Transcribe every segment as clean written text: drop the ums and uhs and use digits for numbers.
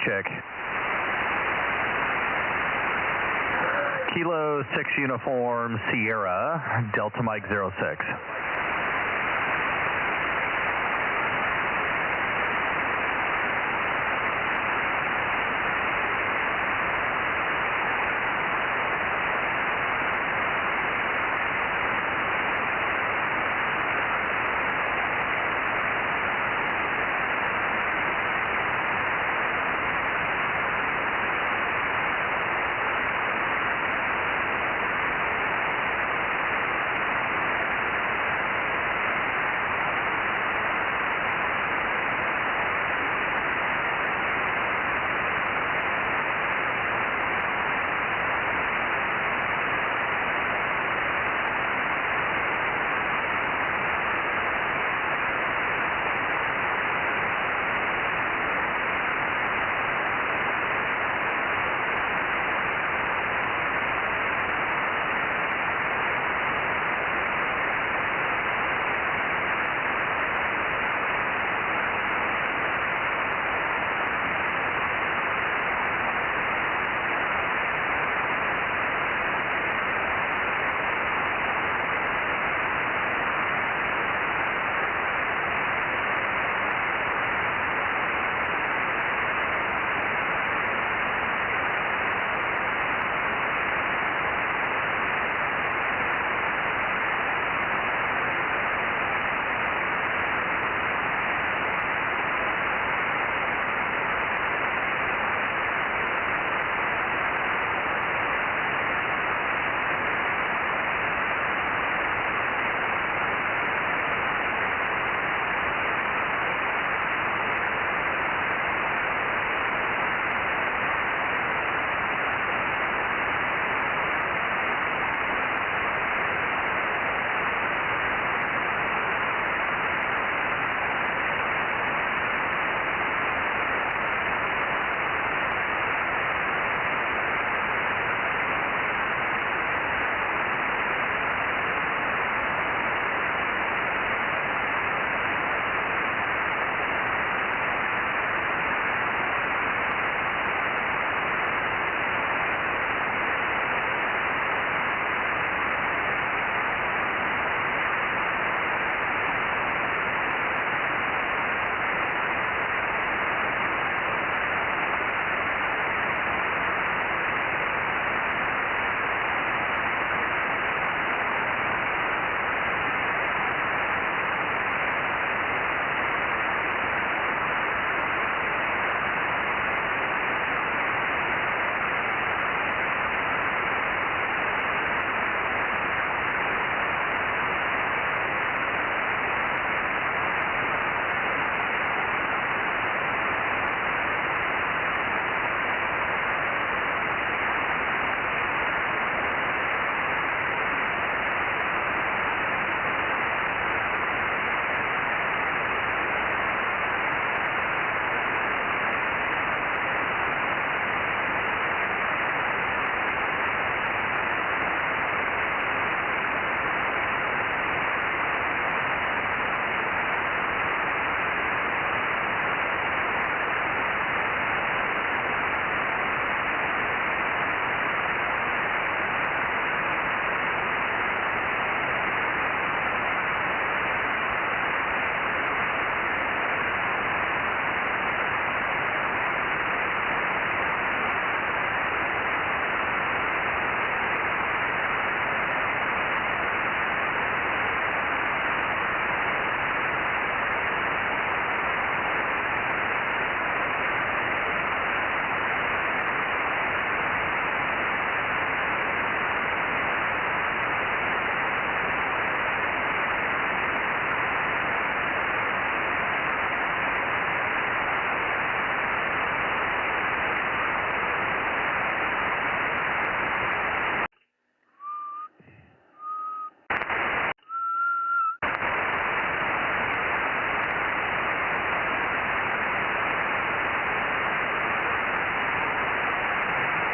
check. Kilo 6 Uniform Sierra, Delta Mike 06.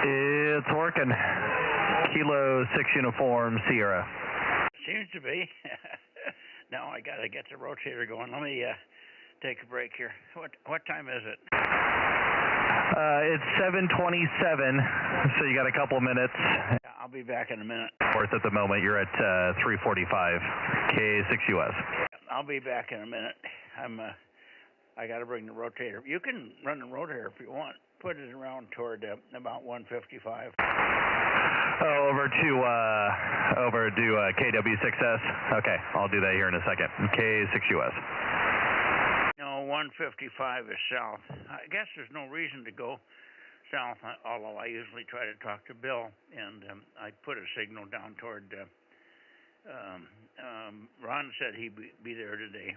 It's working. Kilo 6 Uniform Sierra. Seems to be. Now I got to get the rotator going. Let me take a break here. What time is it? It's 7:27, so you got a couple of minutes. Yeah, I'll be back in a minute. Worth at the moment. You're at 345, K6US. I'll be back in a minute. I got to bring the rotator. You can run the rotator if you want. Put it around toward about 155. Oh, over to KW6S. Okay, I'll do that here in a second. K6US. No, 155 is south. I guess there's no reason to go south, although I usually try to talk to Bill, and I put a signal down toward. Ron said he'd be there today.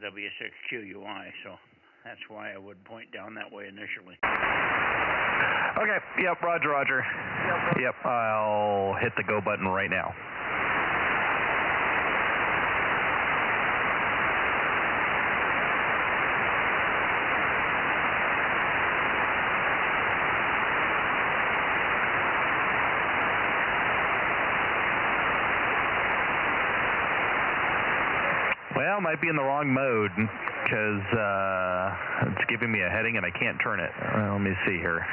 W6QUI, so that's why I would point down that way initially. Okay, yep, roger. Yep, I'll hit the go button right now. Well, might be in the wrong mode because it's giving me a heading and I can't turn it. Let me see here.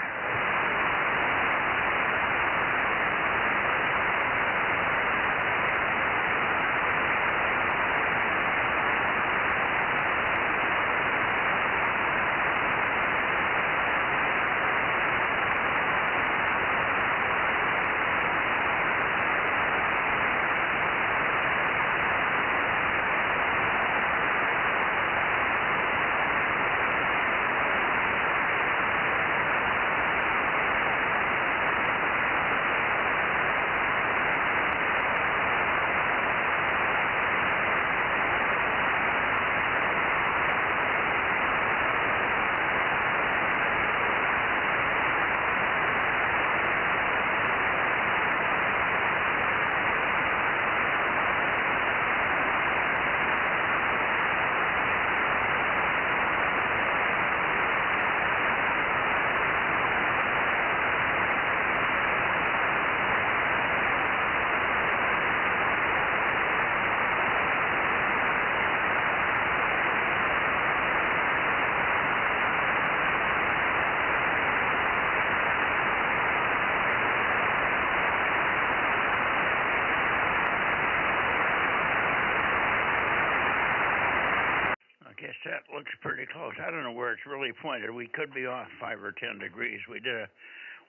I guess that looks pretty close. I don't know where it's really pointed. We could be off 5 or 10 degrees. We did a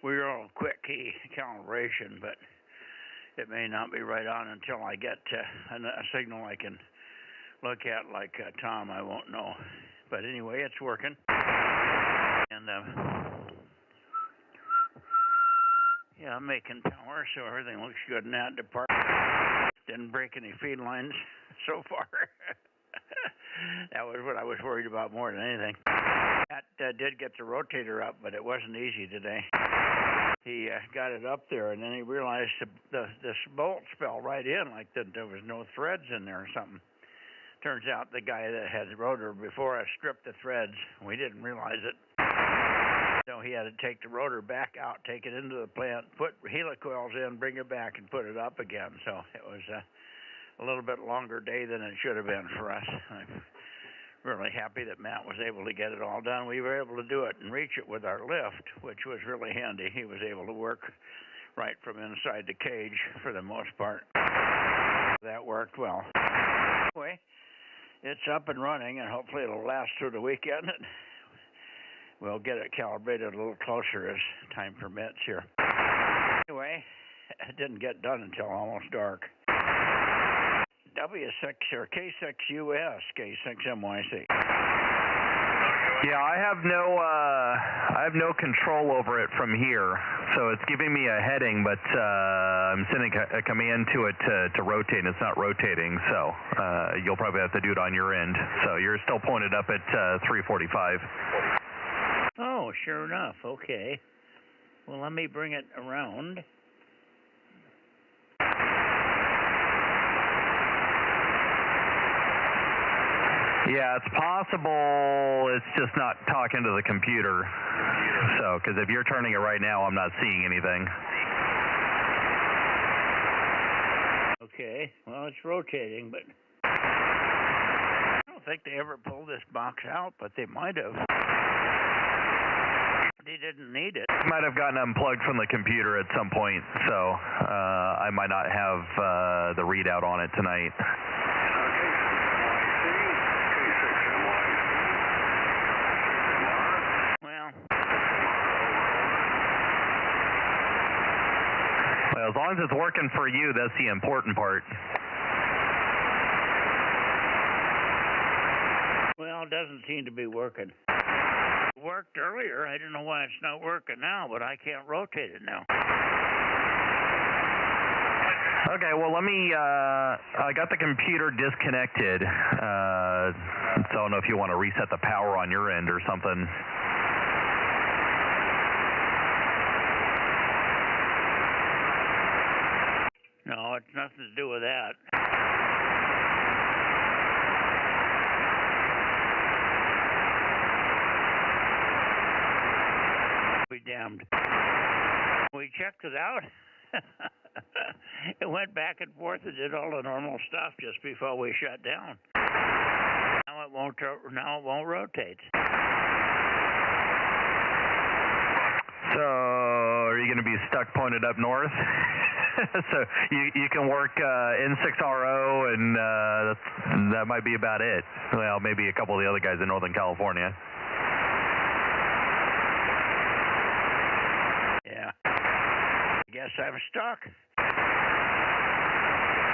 real quick key calibration, but it may not be right on until I get a signal I can look at, like Tom. I won't know. But anyway, it's working. And yeah, I'm making power, so everything looks good in that department. Didn't break any feed lines so far. That was what I was worried about more than anything. That did get the rotator up, but it wasn't easy today. He got it up there, and then he realized this bolt fell right in, like there was no threads in there or something. Turns out the guy that had the rotor before us stripped the threads. We didn't realize it. So he had to take the rotor back out, take it into the plant, put helicoils in, bring it back, and put it up again. So it was a little bit longer day than it should have been for us. I'm really happy that Matt was able to get it all done. We were able to do it and reach it with our lift, which was really handy. He was able to work right from inside the cage for the most part. That worked well. Anyway, it's up and running, and hopefully it'll last through the weekend. We'll get it calibrated a little closer as time permits here. Anyway, it didn't get done until almost dark. W6 or K6US, K6MYC. Yeah, I have no control over it from here, so it's giving me a heading, but I'm sending a command to it to rotate, and it's not rotating, so you'll probably have to do it on your end. So you're still pointed up at 345. Oh, sure enough. Okay. Well, let me bring it around. Yeah, it's possible it's just not talking to the computer. So, because if you're turning it right now, I'm not seeing anything. Okay, well, it's rotating, but I don't think they ever pulled this box out, but they might have. He didn't need it. Might have gotten unplugged from the computer at some point, so I might not have the readout on it tonight. Well, as long as it's working for you, that's the important part. Well, it doesn't seem to be working. It worked earlier. I don't know why it's not working now, but I can't rotate it now. Okay, well, let me, I got the computer disconnected, so I don't know if you want to reset the power on your end or something. No, it's nothing to do with that. Be damned. We checked it out. It went back and forth and did all the normal stuff just before we shut down. Now it won't rotate. So, are you going to be stuck pointed up north? So you can work N6RO, and that might be about it. Well, maybe a couple of the other guys in Northern California. Yeah. I guess I'm stuck.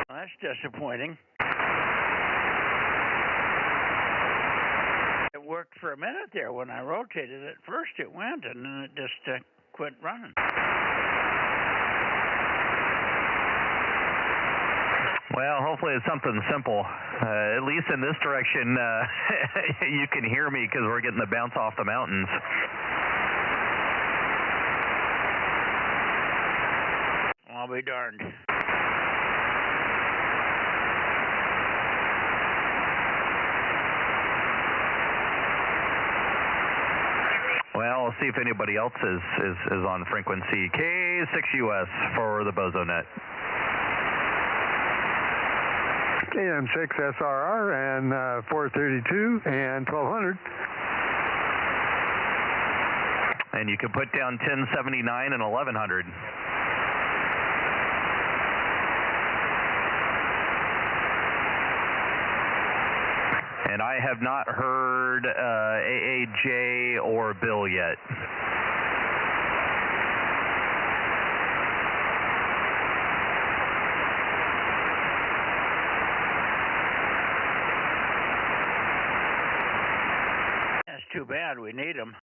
Well, that's disappointing. It worked for a minute there. When I rotated it first, it went, and then it just quit running. Well, hopefully it's something simple. At least in this direction, you can hear me because we're getting the bounce off the mountains. I'll be darned. Well, I'll see if anybody else is on frequency. K6US for the Bozo Net. KM6SRR and 432 and 1200. And you can put down 1079 and 1100. And I have not heard AAJ or Bill yet. That's too bad. We need them.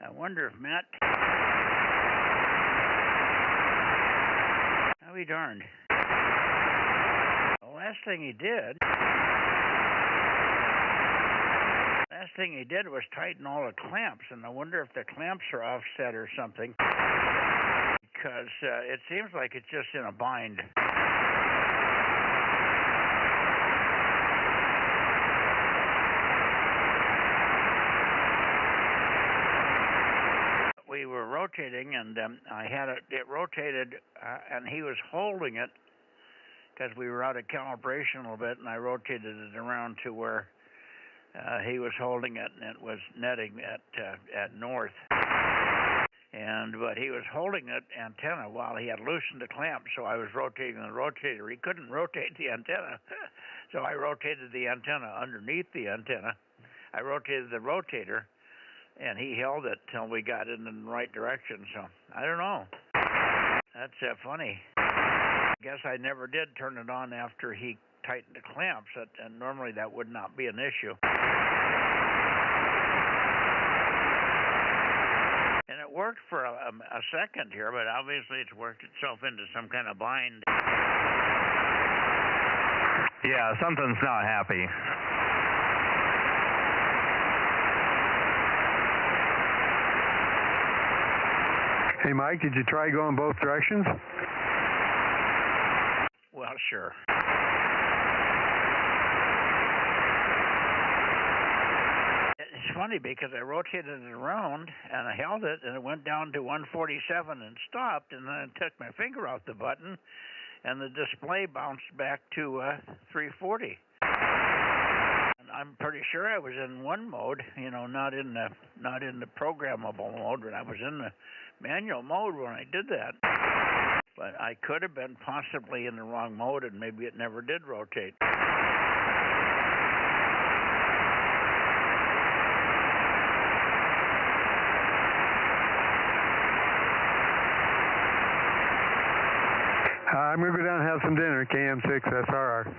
I wonder if Matt... I'll be darned. The last thing he did was tighten all the clamps, and I wonder if the clamps are offset or something, because it seems like it's just in a bind. We were rotating, and I had it rotated, and he was holding it because we were out of calibration a little bit, and I rotated it around to where he was holding it, and it was netting at north. But he was holding it antenna while he had loosened the clamp, so I was rotating the rotator. He couldn't rotate the antenna, so I rotated the antenna underneath the antenna. I rotated the rotator, and he held it till we got it in the right direction. So I don't know. That's funny. I guess I never did turn it on after he tightened the clamps, and normally that would not be an issue. And it worked for a second here, but obviously it's worked itself into some kind of bind. Yeah, something's not happy. Hey, Mike, did you try going both directions? Well, sure. It's funny because I rotated it around and I held it and it went down to 147 and stopped, and then I took my finger off the button and the display bounced back to 340. And I'm pretty sure I was in one mode, not in the programmable mode, but I was in the manual mode when I did that. But I could have been possibly in the wrong mode, and maybe it never did rotate. I'm going to go down and have some dinner, KM6 SRR.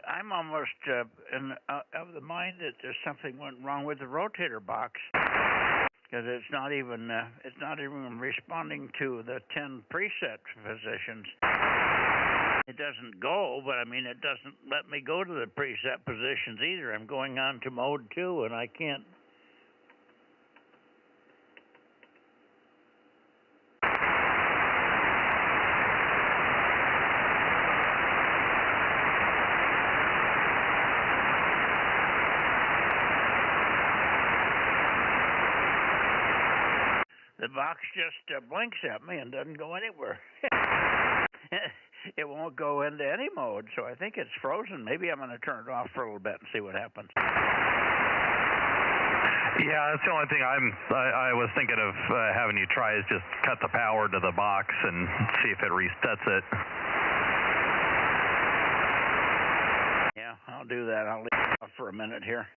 I'm almost of the mind that there's something went wrong with the rotator box, because it's not even responding to the 10 preset positions. It doesn't go, but I mean it doesn't let me go to the preset positions either. I'm going on to mode 2 and I can't. The box just blinks at me and doesn't go anywhere. It won't go into any mode, so I think it's frozen. Maybe I'm going to turn it off for a little bit and see what happens. Yeah, that's the only thing I was thinking of having you try is just cut the power to the box and see if it resets it. Yeah, I'll do that. I'll leave it off for a minute here.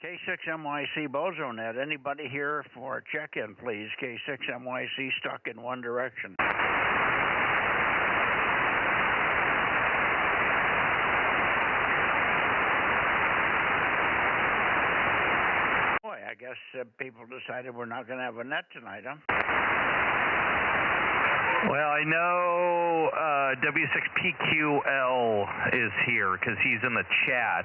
K6MYC Bozo Net. Anybody here for a check-in, please? K6MYC stuck in one direction. Boy, I guess people decided we're not going to have a net tonight, huh? Well, I know W6PQL is here because he's in the chat.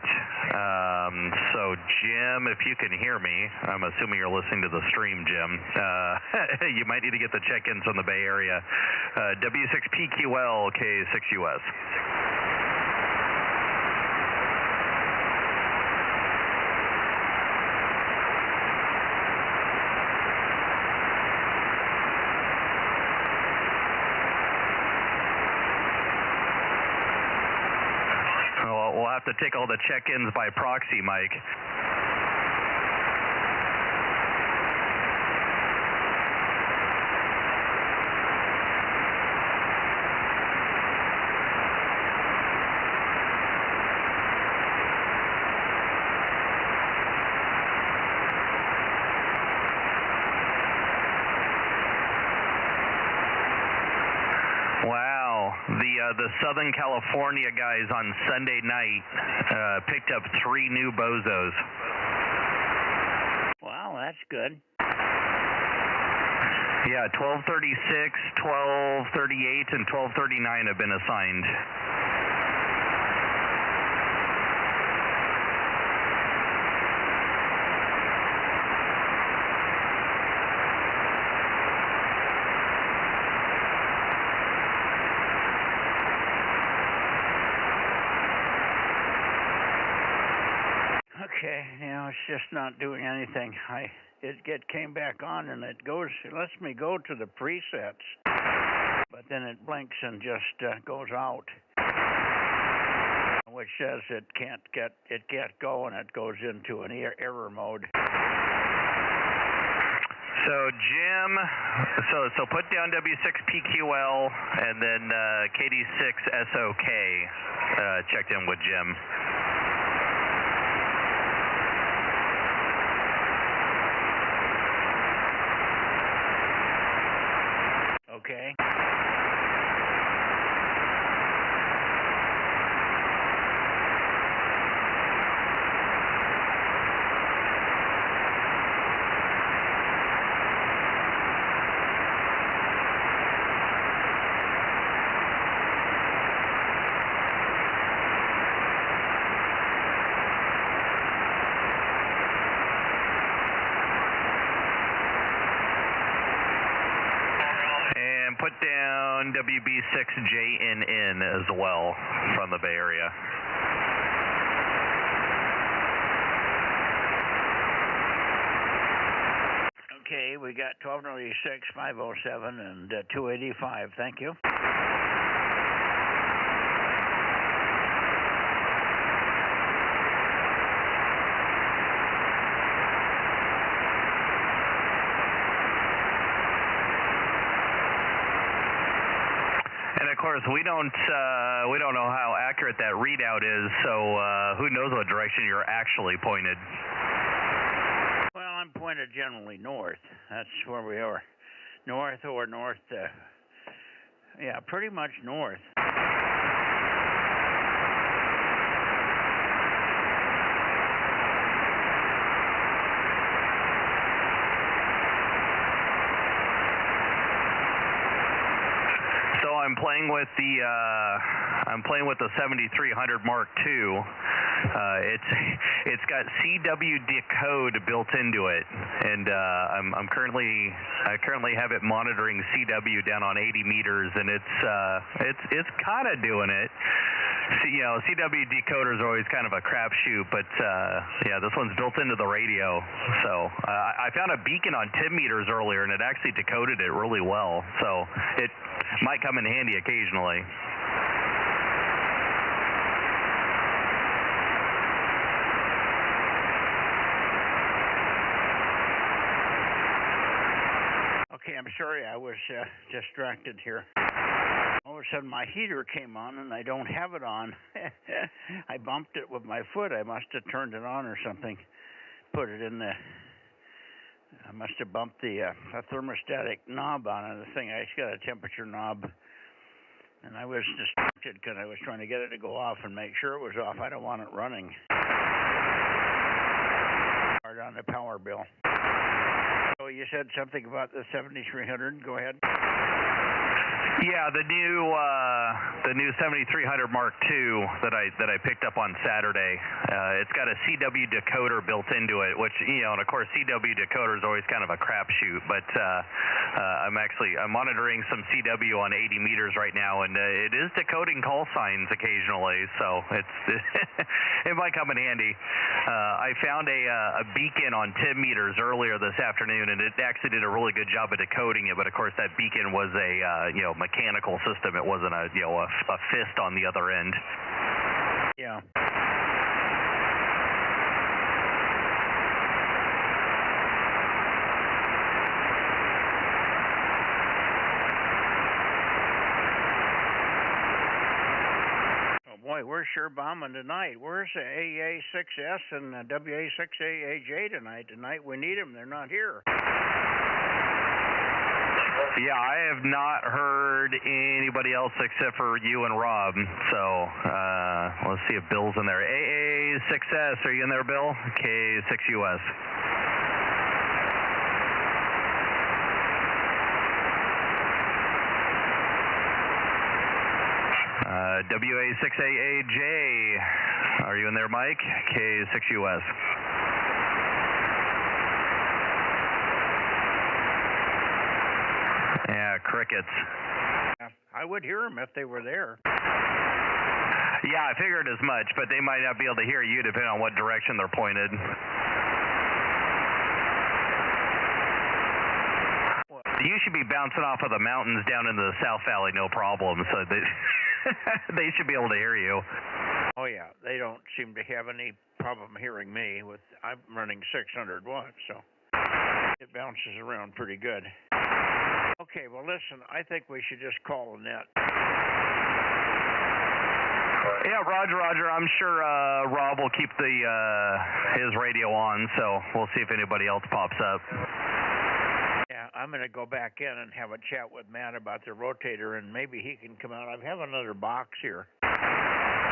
So, Jim, if you can hear me, I'm assuming you're listening to the stream, Jim. You might need to get the check-ins from the Bay Area. W6PQL K6US. We'll have to take all the check-ins by proxy, Mike. Wow, the Southern California guys on Sunday night picked up 3 new Bozos. Wow, that's good. Yeah, 1236, 1238, and 1239 have been assigned. Okay, it's just not doing anything. It came back on and it lets me go to the presets, but then it blinks and just goes out, which says it can't go, and it goes into an error mode. So Jim, so put down W6PQL and then KD6SOK. Checked in with Jim. Okay. And put down WB6JNN as well from the Bay Area. Okay, we got 1296, 507, and 285. Thank you. And of course, we don't know how accurate that readout is, so who knows what direction you're actually pointed. Well, I'm pointed generally north. That's where we are. North or north, yeah, pretty much north. So I'm playing with the 7300 Mark II. It's got CW decode built into it, and I currently have it monitoring CW down on 80 meters, and it's kind of doing it. So, you know, CW decoders are always kind of a crapshoot, but yeah, this one's built into the radio. So I found a beacon on 10 meters earlier, and it actually decoded it really well. So it might come in handy occasionally. Okay, I'm sorry, I was distracted here. All of a sudden my heater came on and I don't have it on. I bumped it with my foot. I must have turned it on or something. Put it in I must have bumped the thermostatic knob on it. The thing, it's got a temperature knob. And I was distracted because I was trying to get it to go off and make sure it was off. I don't want it running. Hard on the power bill. So you said something about the 7300. Go ahead. Yeah, the new 7300 Mark II that I picked up on Saturday. It's got a CW decoder built into it, which, you know, and of course CW decoder is always kind of a crapshoot. But I'm monitoring some CW on 80 meters right now, and it is decoding call signs occasionally, so it might come in handy. I found a beacon on 10 meters earlier this afternoon, and it actually did a really good job of decoding it. But of course, that beacon was a mechanical system. It wasn't a fist on the other end. Yeah. Oh boy, we're sure bombing tonight. Where's the AA6S and the WA6AAJ tonight? Tonight we need them. They're not here. Yeah, I have not heard anybody else except for you and Rob. So let's see if Bill's in there. AA6S, are you in there, Bill? K6US. WA6AAJ, are you in there, Mike? K6US. Yeah, crickets. I would hear them if they were there. Yeah, I figured as much, but they might not be able to hear you depending on what direction they're pointed. You should be bouncing off of the mountains down into the South Valley, no problem, so they should be able to hear you. Oh, yeah. They don't seem to have any problem hearing me. I'm running 600 watts, so. It bounces around pretty good. Okay, well, listen, I think we should just call the net. Yeah, Roger. I'm sure Rob will keep his radio on, so we'll see if anybody else pops up. Yeah, I'm going to go back in and have a chat with Matt about the rotator, and maybe he can come out. I have another box here.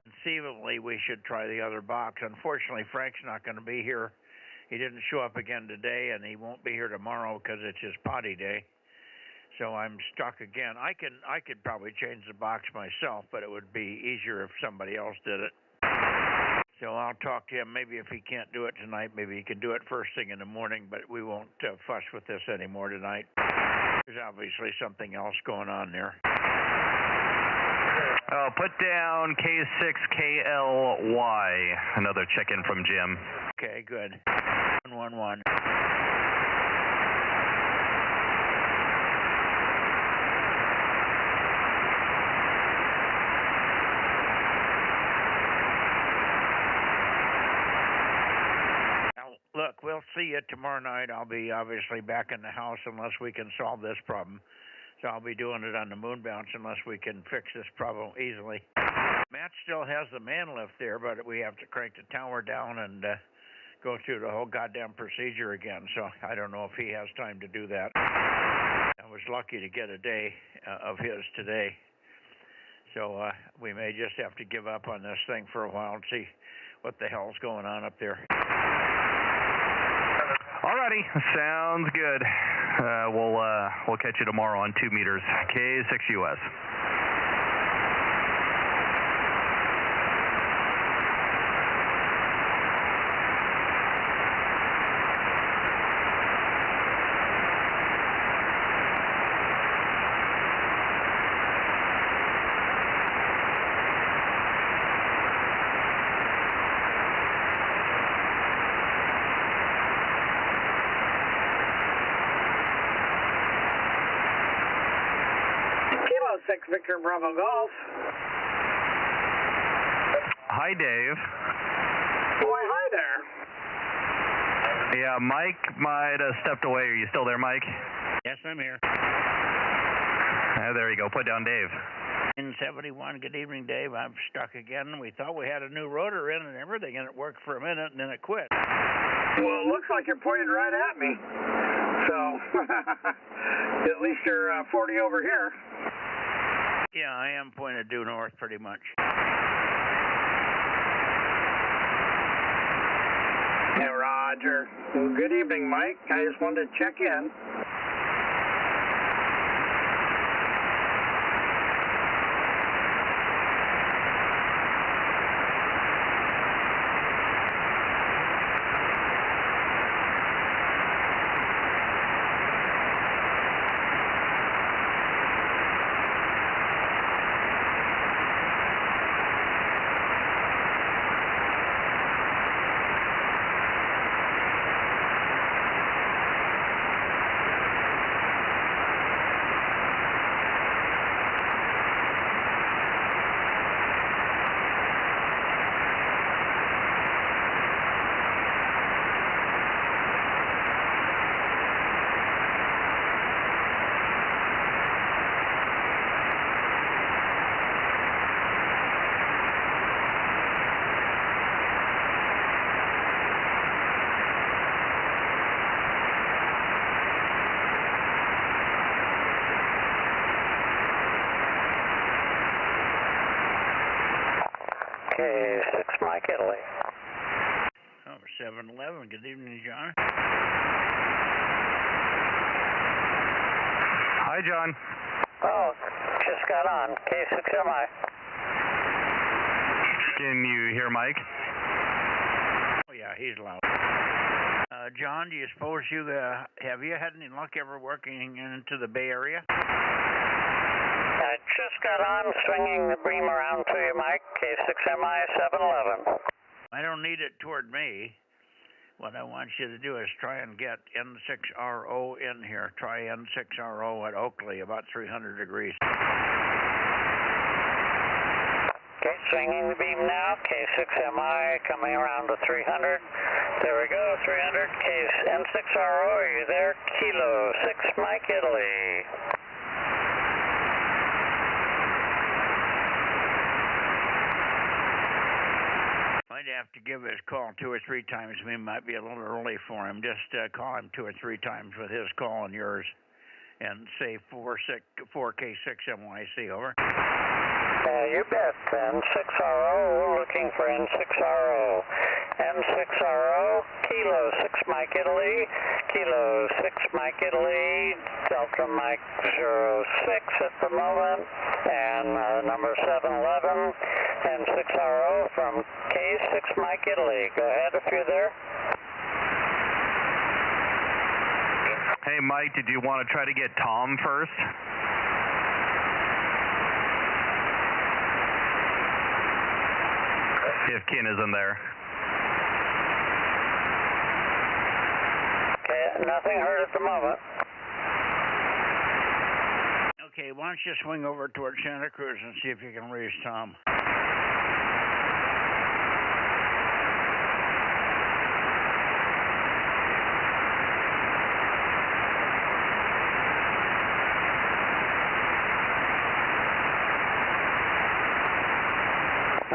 Conceivably, we should try the other box. Unfortunately, Frank's not going to be here. He didn't show up again today, and he won't be here tomorrow because it's his potty day. So I'm stuck again. I could probably change the box myself, but it would be easier if somebody else did it. So I'll talk to him. Maybe if he can't do it tonight, maybe he can do it first thing in the morning, but we won't fuss with this anymore tonight. There's obviously something else going on there. Put down K6KLY. Another check-in from Jim. Okay, good. 111. Look, we'll see you tomorrow night. I'll be obviously back in the house unless we can solve this problem. So I'll be doing it on the moon bounce unless we can fix this problem easily. Matt still has the man lift there, but we have to crank the tower down and go through the whole goddamn procedure again. So I don't know if he has time to do that. I was lucky to get a day of his today. So we may just have to give up on this thing for a while and see what the hell's going on up there. Alrighty, sounds good. We'll catch you tomorrow on 2 meters. K6US. Victor Bravo Golf. Hi, Dave. Why, hi there. Yeah, Mike might have stepped away. Are you still there, Mike? Yes, I'm here. There you go. Put down Dave. 71. Good evening, Dave. I'm stuck again. We thought we had a new rotor in and everything, and it worked for a minute, and then it quit. Well, it looks like you're pointing right at me. So, at least you're 40 over here. Yeah, I am pointed due north pretty much. Hey, Roger. Good evening, Mike. I just wanted to check in. K6 Mike Italy. Oh, 711. Good evening, John. Hi, John. Oh, just got on. K6MI. Can you hear Mike? Oh, yeah, he's loud. John, do you suppose have you had any luck ever working into the Bay Area? I just got on, swinging the beam around to you, Mike. K6MI 711. I don't need it toward me. What I want you to do is try and get N6RO in here. Try N6RO at Oakley, about 300 degrees. Okay, swinging the beam now. K6MI coming around to 300. There we go, 300, case N6RO, are you there? Kilo 6 Mike Italy. Might have to give his call 2 or 3 times. We might be a little early for him. Just call him 2 or 3 times with his call and yours, and say 4K6MYC, over. You bet. N6RO, looking for N6RO. N6RO, Kilo 6 Mike Italy, Kilo 6 Mike Italy, Delta Mike 06 at the moment, and number 711, N6RO from K6 Mike Italy. Go ahead if you're there. Hey, Mike, did you want to try to get Tom first? If Ken isn't there. Okay, nothing heard at the moment. Okay, why don't you swing over towards Santa Cruz and see if you can reach Tom.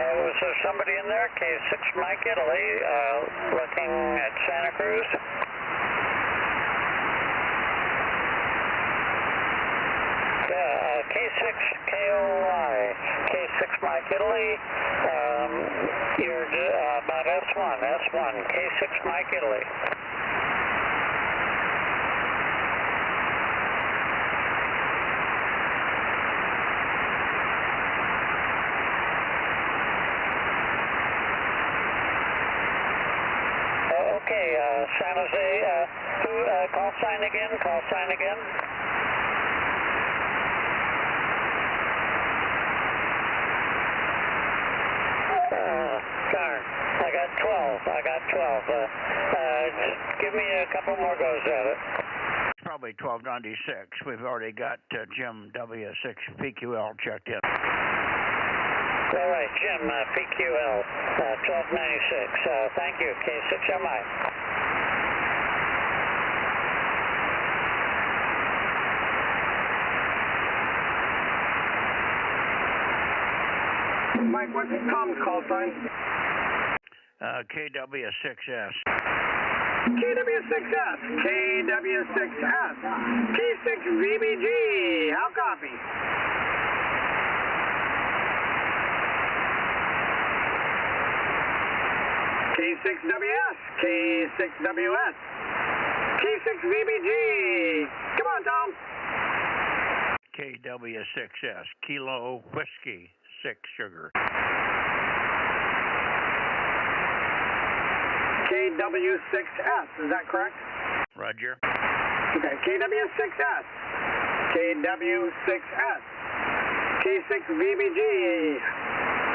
Was there somebody in there? K6 Mike Italy, looking at Santa Cruz. K6 KOI, K6 Mike Italy, you're about S1, K6 Mike Italy. Okay, San Jose, call sign again, Darn, I got 12. Give me a couple more goes at it. Probably 1296. We've already got Jim W6 PQL checked in. All right, Jim, PQL, 1296. Thank you, K6MI. Mike, what's Tom's call sign? KW6S. KW6S. KW6S. K6VBG. How copy? K6WS. K6WS. K6VBG. Come on, Tom. KW6S. Kilo Whiskey 6 Sugar. KW6S, is that correct? Roger. Okay, KW6S. KW6S. K6VBG.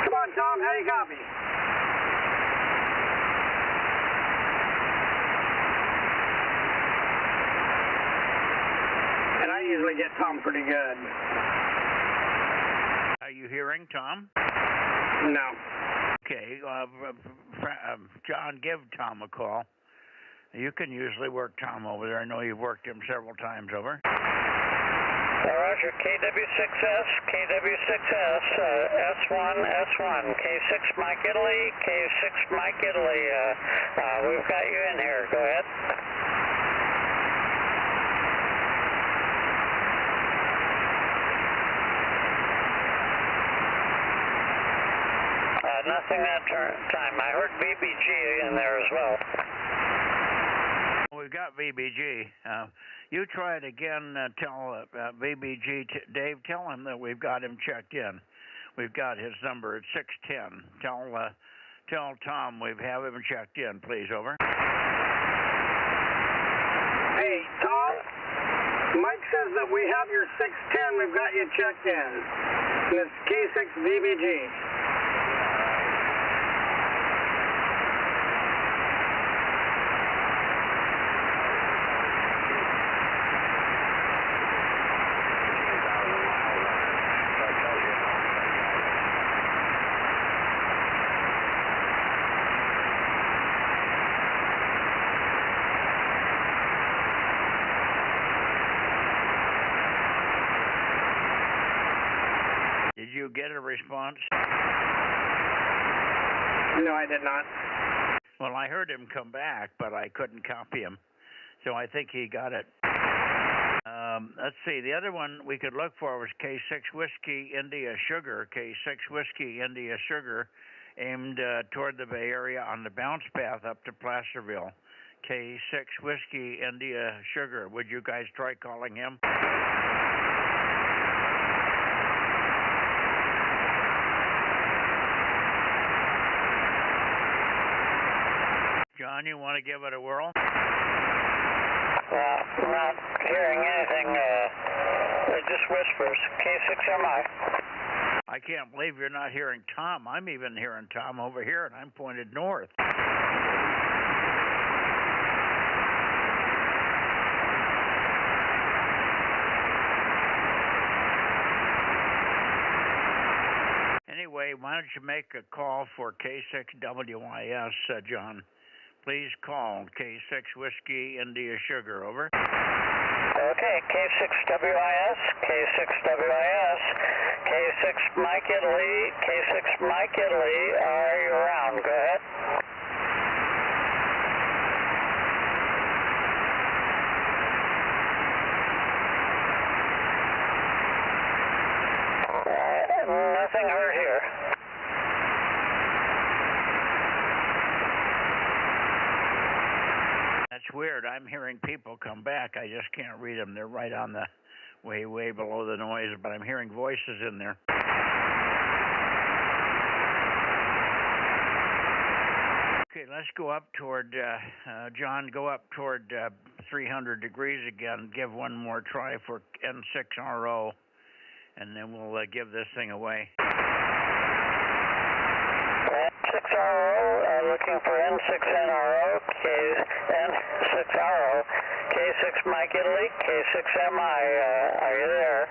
Come on, Tom, how do you copy? And I usually get Tom pretty good. Are you hearing Tom? No. Okay, John, give Tom a call. You can usually work Tom over there. I know you've worked him several times, over. Roger, KW6S, S1, K6 Mike Italy, K6 Mike Italy. We've got you in here. Go ahead. Nothing that time. I heard BBG in there as well. We've got BBG. You try it again. Tell BBG, Dave, tell him that we've got him checked in. We've got his number at 610. Tell Tom we have him checked in, please, over. Hey, Tom, Mike says that we have your 610. We've got you checked in. It's K6VBG. you get a response? No, I did not. Well, I heard him come back, but I couldn't copy him. So I think he got it. Let's see. The other one we could look for was K6 Whiskey India Sugar. K6 Whiskey India Sugar aimed toward the Bay Area on the bounce path up to Placerville. K6 Whiskey India Sugar. Would you guys try calling him? John, you want to give it a whirl? Not hearing anything. They're just whispers. K6MI. I can't believe you're not hearing Tom. I'm even hearing Tom over here, and I'm pointed north. Anyway, why don't you make a call for K6WIS, John? Please call K6 Whiskey India Sugar, over. Okay, K6WIS, K6WIS, K6 Mike Italy, K6 Mike Italy, are you around? Go ahead. Nothing heard here. That's weird. I'm hearing people come back. I just can't read them. They're right on the way below the noise, but I'm hearing voices in there. Okay, let's go up toward, John, go up toward 300 degrees again. Give one more try for N6RO, and then we'll give this thing away. N6RO, looking for N6NRO, N6RO, K6 Mike Italy, K6MI, are you there?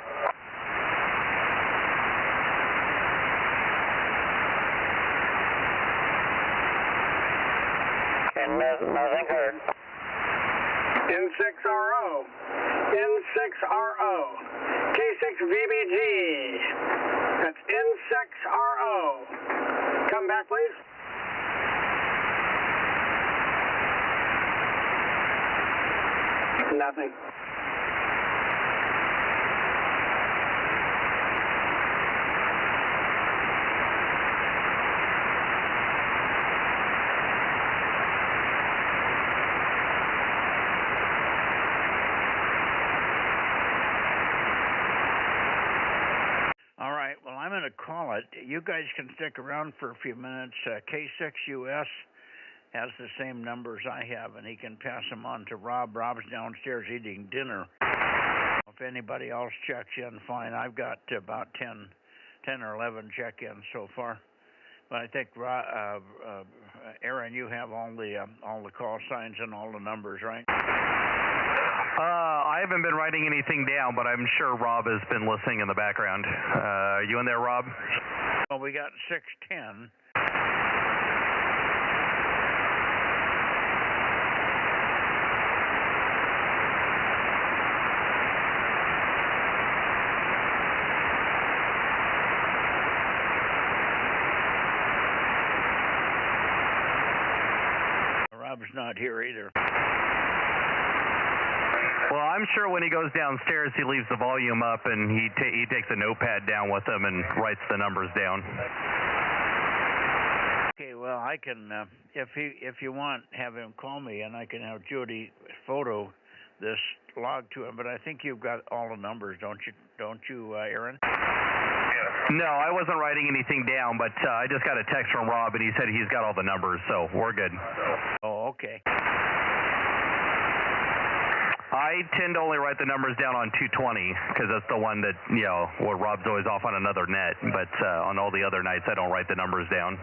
And nothing heard. N6RO, N6RO, K6VBG, that's N6RO. Come back, please. Nothing. All right, well, I'm going to call it. You guys can stick around for a few minutes. K6US has the same numbers I have, and he can pass them on to Rob. Rob's downstairs eating dinner. If anybody else checks in, fine. I've got about 10 or 11 check-ins so far. But I think, Aaron, you have all the call signs and all the numbers, right? I haven't been writing anything down, but I'm sure Rob has been listening in the background. Are you in there, Rob? Well, we got 610. Rob's not here either. Well, I'm sure when he goes downstairs, he leaves the volume up and he takes a notepad down with him and writes the numbers down. Okay, well, I can, if you want, have him call me and I can have Judy photo this log to him. But I think you've got all the numbers, don't you, Aaron? No, I wasn't writing anything down, but I just got a text from Rob and he said he's got all the numbers, so we're good. Oh, okay. I tend to only write the numbers down on 220 because that's the one that, where Rob's always off on another net. But on all the other nights, I don't write the numbers down.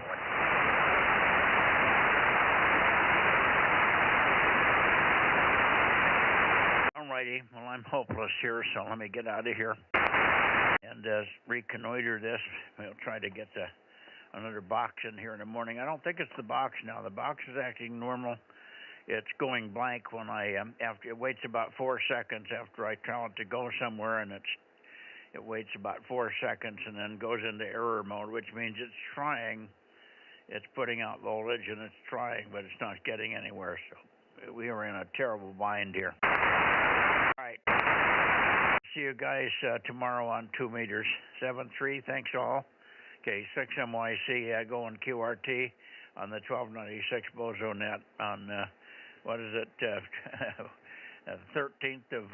Alrighty, well, I'm hopeless here, so let me get out of here and reconnoiter this. We'll try to get another box in here in the morning. I don't think it's the box now. The box is acting normal. It's going blank when after it waits about 4 seconds after I tell it to go somewhere, and it waits about 4 seconds and then goes into error mode, which means it's trying. It's putting out voltage and it's trying, but it's not getting anywhere. So we are in a terrible bind here. All right. See you guys tomorrow on 2 meters. 7-3, thanks all. Okay, 6MYC, going QRT on the 1296 Bozo Net on, what is it, 13th of,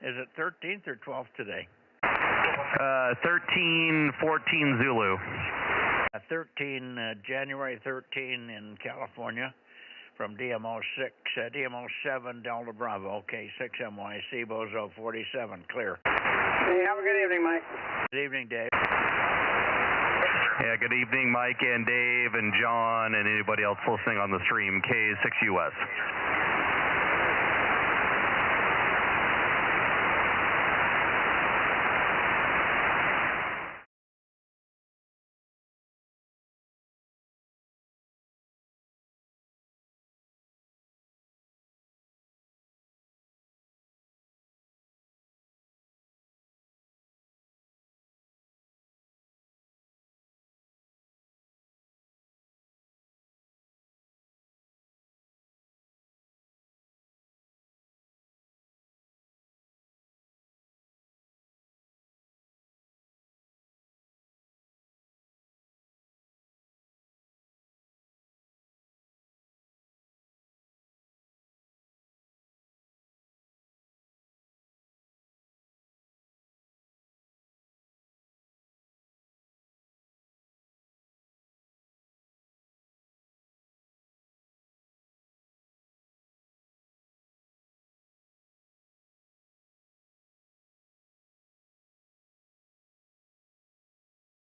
is it 13th or 12th today? 1314 Zulu. January 13 in California from DMO6, DMO7 Delta Bravo. Okay, 6MYC, Bozo 47, clear. Hey, have a good evening, Mike. Good evening, Dave. Yeah, good evening, Mike and Dave and John and anybody else listening on the stream, K6US.